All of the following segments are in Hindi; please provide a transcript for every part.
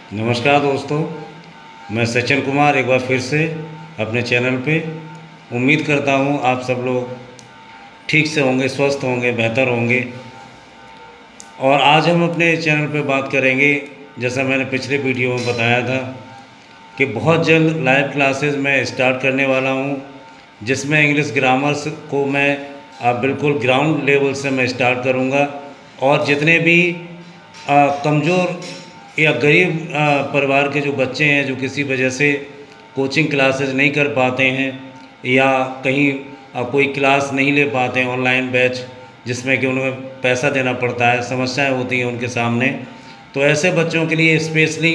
नमस्कार दोस्तों, मैं सचिन कुमार एक बार फिर से अपने चैनल पे। उम्मीद करता हूँ आप सब लोग ठीक से होंगे, स्वस्थ होंगे, बेहतर होंगे। और आज हम अपने चैनल पे बात करेंगे, जैसा मैंने पिछले वीडियो में बताया था कि बहुत जल्द लाइव क्लासेस मैं स्टार्ट करने वाला हूँ, जिसमें इंग्लिश ग्रामर्स को मैं बिल्कुल ग्राउंड लेवल से मैं स्टार्ट करूँगा। और जितने भी कमज़ोर या गरीब परिवार के जो बच्चे हैं, जो किसी वजह से कोचिंग क्लासेस नहीं कर पाते हैं या कहीं कोई क्लास नहीं ले पाते हैं, ऑनलाइन बैच जिसमें कि उन्हें पैसा देना पड़ता है, समस्याएं होती हैं उनके सामने, तो ऐसे बच्चों के लिए स्पेशली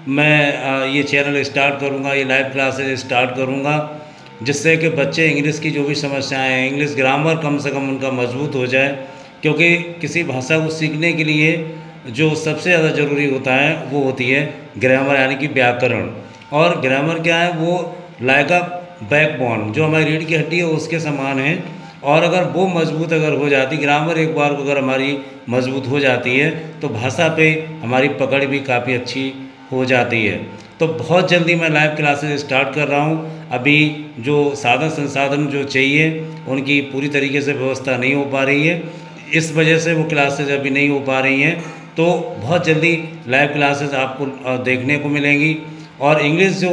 मैं ये चैनल स्टार्ट करूँगा, ये लाइव क्लासेस स्टार्ट करूँगा, जिससे कि बच्चे इंग्लिश की जो भी समस्याएं हैं, इंग्लिश ग्रामर कम से कम उनका मजबूत हो जाए। क्योंकि किसी भाषा को सीखने के लिए जो सबसे ज़्यादा ज़रूरी होता है वो होती है ग्रामर, यानी कि व्याकरण। और ग्रामर क्या है, वो लाइक अ बैकबोन, जो हमारी रीढ़ की हड्डी है उसके समान है। और अगर वो मजबूत अगर हो जाती, ग्रामर एक बार को अगर हमारी मजबूत हो जाती है, तो भाषा पे हमारी पकड़ भी काफ़ी अच्छी हो जाती है। तो बहुत जल्दी मैं लाइव क्लासेस स्टार्ट कर रहा हूँ। अभी जो साधन संसाधन जो चाहिए उनकी पूरी तरीके से व्यवस्था नहीं हो पा रही है, इस वजह से वो क्लासेज अभी नहीं हो पा रही हैं। तो बहुत जल्दी लाइव क्लासेस आपको देखने को मिलेंगी। और इंग्लिश जो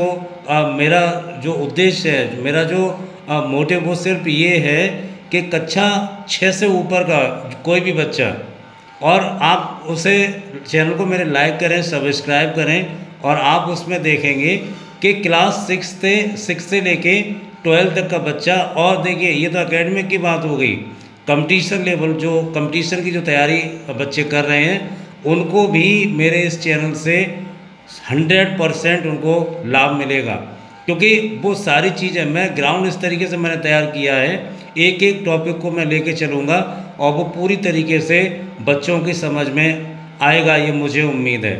मेरा जो उद्देश्य है, मेरा जो मोटिव, वो सिर्फ ये है कि कक्षा 6 से ऊपर का कोई भी बच्चा, और आप उसे चैनल को मेरे लाइक करें, सब्सक्राइब करें, और आप उसमें देखेंगे कि क्लास 6 से लेके 12 तक का बच्चा। और देखिए, ये तो एकेडमिक की बात हो गई। कंपटीशन लेवल, जो कंपटीशन की जो तैयारी बच्चे कर रहे हैं, उनको भी मेरे इस चैनल से 100% उनको लाभ मिलेगा। क्योंकि वो सारी चीज़ें मैं ग्राउंड इस तरीके से मैंने तैयार किया है, एक एक टॉपिक को मैं लेके चलूँगा और वो पूरी तरीके से बच्चों की समझ में आएगा, ये मुझे उम्मीद है।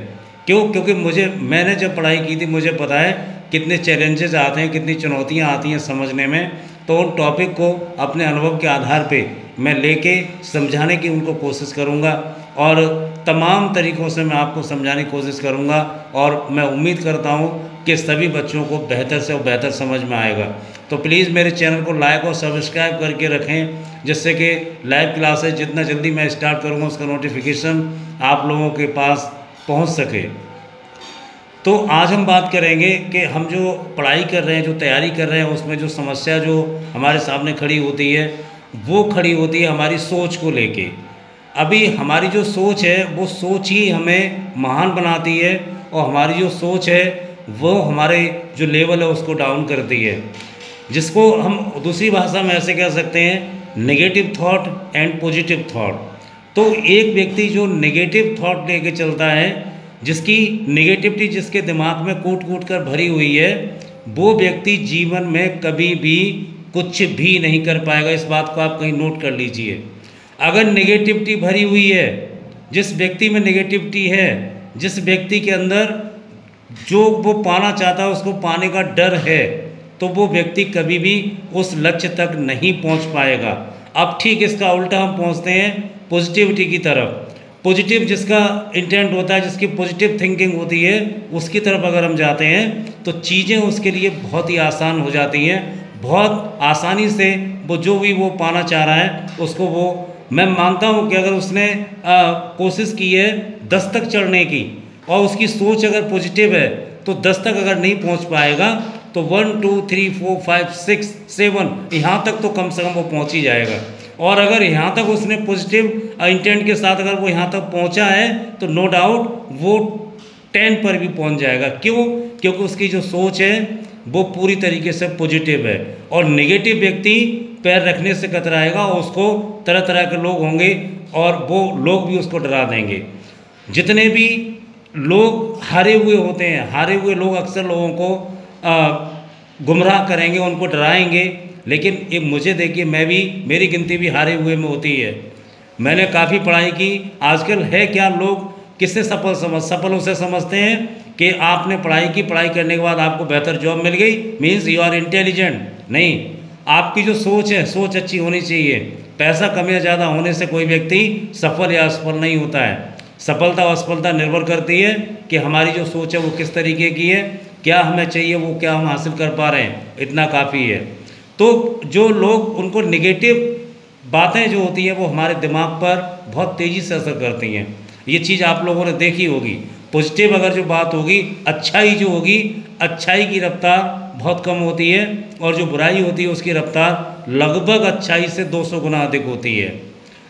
क्योंकि मैंने जब पढ़ाई की थी, मुझे पता है कितने चैलेंजेस आते हैं, कितनी चुनौतियाँ आती हैं समझने में। तो उन टॉपिक को अपने अनुभव के आधार पे मैं लेके समझाने की उनको कोशिश करूँगा, और तमाम तरीक़ों से मैं आपको समझाने की कोशिश करूँगा। और मैं उम्मीद करता हूँ कि सभी बच्चों को बेहतर से बेहतर समझ में आएगा। तो प्लीज़ मेरे चैनल को लाइक और सब्सक्राइब करके रखें, जिससे कि लाइव क्लासेस जितना जल्दी मैं स्टार्ट करूँगा उसका नोटिफिकेशन आप लोगों के पास पहुँच सके। तो आज हम बात करेंगे कि हम जो पढ़ाई कर रहे हैं, जो तैयारी कर रहे हैं, उसमें जो समस्या जो हमारे सामने खड़ी होती है, वो खड़ी होती है हमारी सोच को लेके। अभी हमारी जो सोच है, वो सोच ही हमें महान बनाती है, और हमारी जो सोच है वो हमारे जो लेवल है उसको डाउन करती है, जिसको हम दूसरी भाषा में ऐसे कह सकते हैं, negative thought and positive thought. तो एक व्यक्ति जो नेगेटिव थॉट लेके चलता है, जिसकी नेगेटिविटी जिसके दिमाग में कूट कूट कर भरी हुई है, वो व्यक्ति जीवन में कभी भी कुछ भी नहीं कर पाएगा। इस बात को आप कहीं नोट कर लीजिए। अगर नेगेटिविटी भरी हुई है, जिस व्यक्ति में नेगेटिविटी है, जिस व्यक्ति के अंदर जो वो पाना चाहता है उसको पाने का डर है, तो वो व्यक्ति कभी भी उस लक्ष्य तक नहीं पहुंच पाएगा। अब ठीक इसका उल्टा हम पहुंचते हैं पॉजिटिविटी की तरफ। पॉजिटिव जिसका इंटेंट होता है, जिसकी पॉजिटिव थिंकिंग होती है, उसकी तरफ अगर हम जाते हैं तो चीज़ें उसके लिए बहुत ही आसान हो जाती हैं। बहुत आसानी से वो जो भी वो पाना चाह रहा है उसको वो, मैं मानता हूँ कि अगर उसने कोशिश की है 10 तक चढ़ने की, और उसकी सोच अगर पॉजिटिव है, तो 10 तक अगर नहीं पहुँच पाएगा तो 1 2 3 4 5 6 7 यहाँ तक तो कम से कम वो पहुँच ही जाएगा। और अगर यहाँ तक उसने पॉजिटिव इंटेंट के साथ अगर वो यहाँ तक पहुँचा है, तो नो डाउट वो 10 पर भी पहुँच जाएगा। क्यों? क्योंकि उसकी जो सोच है वो पूरी तरीके से पॉजिटिव है। और नेगेटिव व्यक्ति पैर रखने से कतराएगा, और उसको तरह तरह के लोग होंगे, और वो लोग भी उसको डरा देंगे। जितने भी लोग हारे हुए होते हैं, हारे हुए लोग अक्सर लोगों को गुमराह करेंगे, उनको डराएंगे। लेकिन ये मुझे देखिए, मैं भी, मेरी गिनती भी हारे हुए में होती है। मैंने काफ़ी पढ़ाई की। आजकल है क्या, लोग किससे सफल उसे समझते हैं कि आपने पढ़ाई की, पढ़ाई करने के बाद आपको बेहतर जॉब मिल गई, मीन्स यू आर इंटेलिजेंट। नहीं, आपकी जो सोच है, सोच अच्छी होनी चाहिए। पैसा कम या ज़्यादा होने से कोई व्यक्ति सफल या असफल नहीं होता है। सफलता और असफलता निर्भर करती है कि हमारी जो सोच है वो किस तरीके की है, क्या हमें चाहिए, वो क्या हम हासिल कर पा रहे हैं, इतना काफ़ी है। तो जो लोग, उनको नेगेटिव बातें जो होती हैं वो हमारे दिमाग पर बहुत तेज़ी से असर करती हैं। ये चीज़ आप लोगों ने देखी होगी। पॉजिटिव अगर जो बात होगी, अच्छाई जो होगी, अच्छाई की रफ्तार बहुत कम होती है, और जो बुराई होती है उसकी रफ्तार लगभग अच्छाई से 200 गुना अधिक होती है।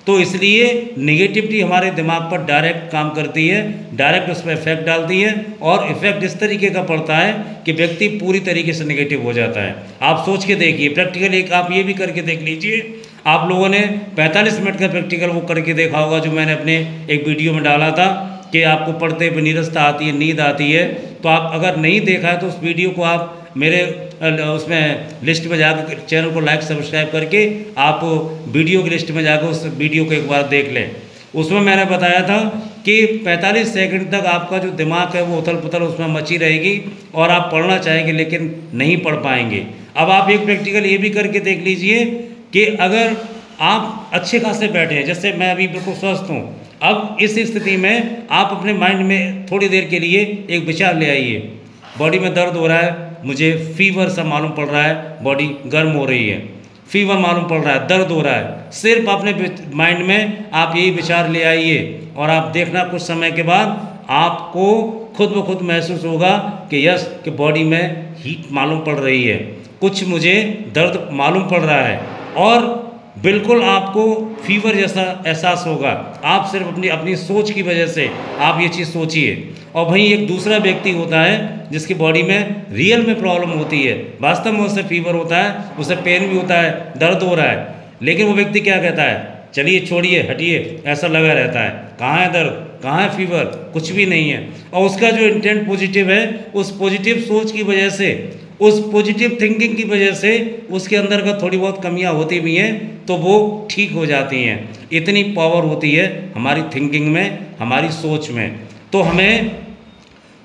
तो इसलिए नेगेटिविटी हमारे दिमाग पर डायरेक्ट काम करती है, डायरेक्ट उस पर इफेक्ट डालती है, और इफेक्ट इस तरीके का पड़ता है कि व्यक्ति पूरी तरीके से नेगेटिव हो जाता है। आप सोच के देखिए, प्रैक्टिकल एक आप ये भी करके देख लीजिए। आप लोगों ने 45 मिनट का प्रैक्टिकल वो करके देखा होगा, जो मैंने अपने एक वीडियो में डाला था कि आपको पढ़ते हुए नीरसता आती है, नींद आती है। तो आप अगर नहीं देखा है तो उस वीडियो को आप मेरे उसमें लिस्ट में जाकर चैनल को लाइक सब्सक्राइब करके आप वीडियो की लिस्ट में जाकर उस वीडियो को एक बार देख लें। उसमें मैंने बताया था कि 45 सेकंड तक आपका जो दिमाग है वो उथल पुथल उसमें मची रहेगी, और आप पढ़ना चाहेंगे लेकिन नहीं पढ़ पाएंगे। अब आप एक प्रैक्टिकल ये भी करके देख लीजिए कि अगर आप अच्छे खासे बैठे हैं, जैसे मैं अभी बिल्कुल स्वस्थ हूँ, अब इस स्थिति में आप अपने माइंड में थोड़ी देर के लिए एक विचार ले आइए, बॉडी में दर्द हो रहा है, मुझे फीवर सा मालूम पड़ रहा है, बॉडी गर्म हो रही है, फीवर मालूम पड़ रहा है, दर्द हो रहा है। सिर्फ अपने माइंड में आप यही विचार ले आइए, और आप देखना कुछ समय के बाद आपको खुद ब खुद महसूस होगा कि यस, कि बॉडी में हीट मालूम पड़ रही है, कुछ मुझे दर्द मालूम पड़ रहा है, और बिल्कुल आपको फीवर जैसा एहसास होगा। आप सिर्फ अपनी सोच की वजह से आप ये चीज़ सोचिए। और वहीं एक दूसरा व्यक्ति होता है जिसकी बॉडी में रियल में प्रॉब्लम होती है, वास्तव में उससे फीवर होता है, उसे पेन भी होता है, दर्द हो रहा है, लेकिन वो व्यक्ति क्या कहता है, चलिए छोड़िए, हटिए, ऐसा लगा रहता है, कहाँ है दर्द, कहाँ है फीवर, कुछ भी नहीं है। और उसका जो इंटेंट पॉजिटिव है, उस पॉजिटिव सोच की वजह से, उस पॉजिटिव थिंकिंग की वजह से उसके अंदर का थोड़ी बहुत कमियां होती भी हैं तो वो ठीक हो जाती हैं। इतनी पावर होती है हमारी थिंकिंग में, हमारी सोच में। तो हमें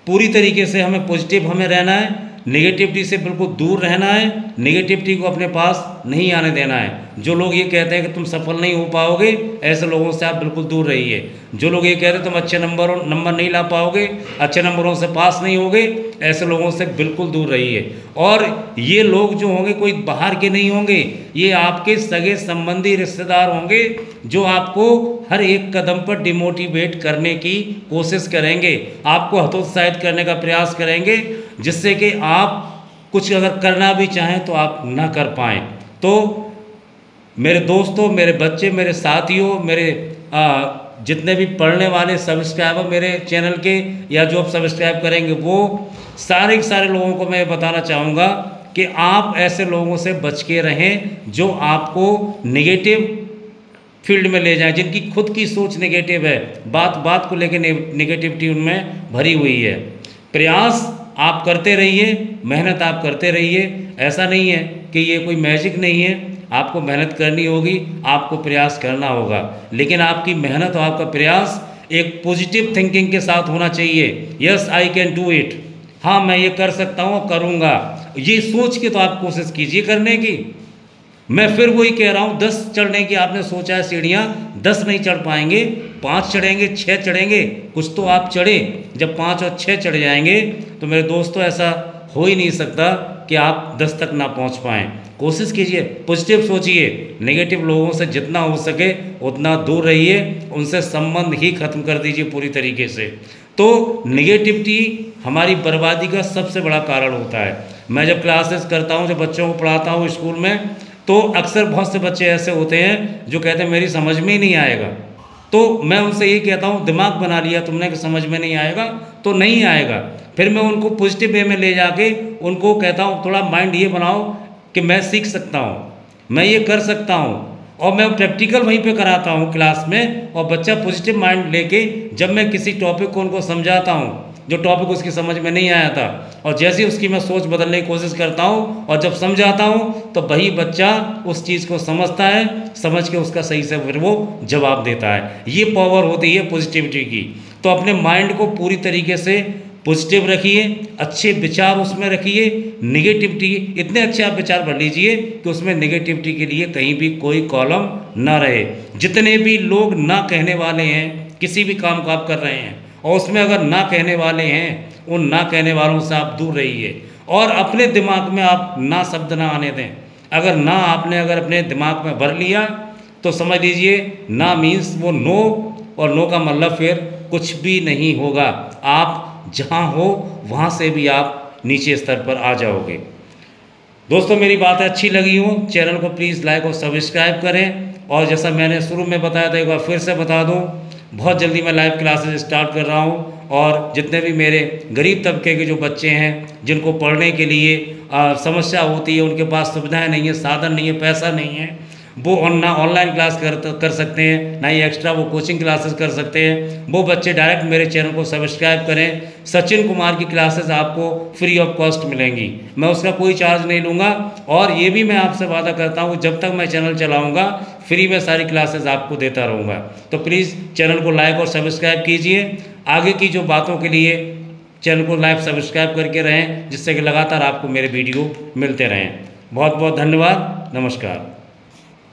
पूरी तरीके से हमें पॉजिटिव हमें रहना है, नेगेटिविटी से बिल्कुल दूर रहना है, नेगेटिविटी को अपने पास नहीं आने देना है। जो लोग ये कहते हैं कि तुम सफल नहीं हो पाओगे, ऐसे लोगों से आप बिल्कुल दूर रहिए। जो लोग ये कहते हैं तुम अच्छे नंबर नहीं ला पाओगे, अच्छे नंबरों से पास नहीं होगे, ऐसे लोगों से बिल्कुल दूर रहिए। और ये लोग जो होंगे कोई बाहर के नहीं होंगे, ये आपके सगे संबंधी रिश्तेदार होंगे, जो आपको हर एक कदम पर डिमोटिवेट करने की कोशिश करेंगे, आपको हतोत्साहित करने का प्रयास करेंगे, जिससे कि आप कुछ अगर करना भी चाहें तो आप ना कर पाएँ। तो मेरे दोस्तों, मेरे बच्चे, मेरे साथियों, मेरे जितने भी पढ़ने वाले सब्सक्राइबर मेरे चैनल के, या जो आप सब्सक्राइब करेंगे, वो सारे के सारे लोगों को मैं बताना चाहूँगा कि आप ऐसे लोगों से बच के रहें जो आपको नेगेटिव फील्ड में ले जाएं, जिनकी खुद की सोच नेगेटिव है, बात बात को लेकर नेगेटिविटी उनमें भरी हुई है। प्रयास आप करते रहिए, मेहनत आप करते रहिए। ऐसा नहीं है कि ये कोई मैजिक नहीं है, आपको मेहनत करनी होगी, आपको प्रयास करना होगा, लेकिन आपकी मेहनत और आपका प्रयास एक पॉजिटिव थिंकिंग के साथ होना चाहिए। Yes, I can do it, हाँ मैं ये कर सकता हूँ, करूँगा, ये सोच के तो आप कोशिश कीजिए करने की। मैं फिर वही कह रहा हूँ, 10 चढ़ने की आपने सोचा है सीढ़ियाँ, 10 नहीं चढ़ पाएंगे, 5 चढ़ेंगे, 6 चढ़ेंगे, कुछ तो आप चढ़े। जब 5 और 6 चढ़ जाएंगे तो मेरे दोस्तों ऐसा हो ही नहीं सकता कि आप 10 तक ना पहुँच पाएँ। कोशिश कीजिए, पॉजिटिव सोचिए, नेगेटिव लोगों से जितना हो सके उतना दूर रहिए, उनसे संबंध ही खत्म कर दीजिए पूरी तरीके से। तो नेगेटिविटी हमारी बर्बादी का सबसे बड़ा कारण होता है। मैं जब क्लासेस करता हूँ, जब बच्चों को पढ़ाता हूँ स्कूल में, तो अक्सर बहुत से बच्चे ऐसे होते हैं जो कहते हैं मेरी समझ में ही नहीं आएगा। तो मैं उनसे ये कहता हूँ, दिमाग बना लिया तुमने कि समझ में नहीं आएगा, तो नहीं आएगा। फिर मैं उनको पॉजिटिव वे में ले जाके उनको कहता हूँ थोड़ा माइंड ये बनाओ कि मैं सीख सकता हूँ, मैं ये कर सकता हूँ, और मैं प्रैक्टिकल वहीं पे कराता हूँ क्लास में। और बच्चा पॉजिटिव माइंड लेके जब मैं किसी टॉपिक को उनको समझाता हूँ, जो टॉपिक उसकी समझ में नहीं आया था, और जैसे ही उसकी मैं सोच बदलने की कोशिश करता हूँ और जब समझाता हूँ, तो वही बच्चा उस चीज़ को समझता है, समझ के उसका सही से फिर वो जवाब देता है। ये पावर होती है पॉजिटिविटी की। तो अपने माइंड को पूरी तरीके से पॉजिटिव रखिए, अच्छे विचार उसमें रखिए। नेगेटिविटी, इतने अच्छे आप विचार भर लीजिए कि उसमें नेगेटिविटी के लिए कहीं भी कोई कॉलम ना रहे। जितने भी लोग ना कहने वाले हैं किसी भी काम को आप कर रहे हैं और उसमें अगर ना कहने वाले हैं, उन ना कहने वालों से आप दूर रहिए और अपने दिमाग में आप ना शब्द ना आने दें। अगर ना आपने अगर अपने दिमाग में भर लिया तो समझ लीजिए ना मीन्स वो नो, और नो का मतलब फिर कुछ भी नहीं होगा। आप जहाँ हो वहाँ से भी आप नीचे स्तर पर आ जाओगे। दोस्तों मेरी बातें अच्छी लगी हो, चैनल को प्लीज़ लाइक और सब्सक्राइब करें। और जैसा मैंने शुरू में बताया था एक बार फिर से बता दूं, बहुत जल्दी मैं लाइव क्लासेस स्टार्ट कर रहा हूं और जितने भी मेरे गरीब तबके के जो बच्चे हैं जिनको पढ़ने के लिए समस्या होती है, उनके पास सुविधाएं नहीं है, साधन नहीं है, पैसा नहीं है, वो ना ऑनलाइन क्लास कर सकते हैं, ना ही एक्स्ट्रा वो कोचिंग क्लासेस कर सकते हैं। वो बच्चे डायरेक्ट मेरे चैनल को सब्सक्राइब करें। सचिन कुमार की क्लासेस आपको फ्री ऑफ कॉस्ट मिलेंगी, मैं उसका कोई चार्ज नहीं लूँगा। और ये भी मैं आपसे वादा करता हूँ जब तक मैं चैनल चलाऊँगा फ्री में सारी क्लासेस आपको देता रहूँगा। तो प्लीज़ चैनल को लाइक और सब्सक्राइब कीजिए। आगे की जो बातों के लिए चैनल को लाइक सब्सक्राइब करके रहें, जिससे कि लगातार आपको मेरे वीडियो मिलते रहें। बहुत बहुत धन्यवाद। नमस्कार।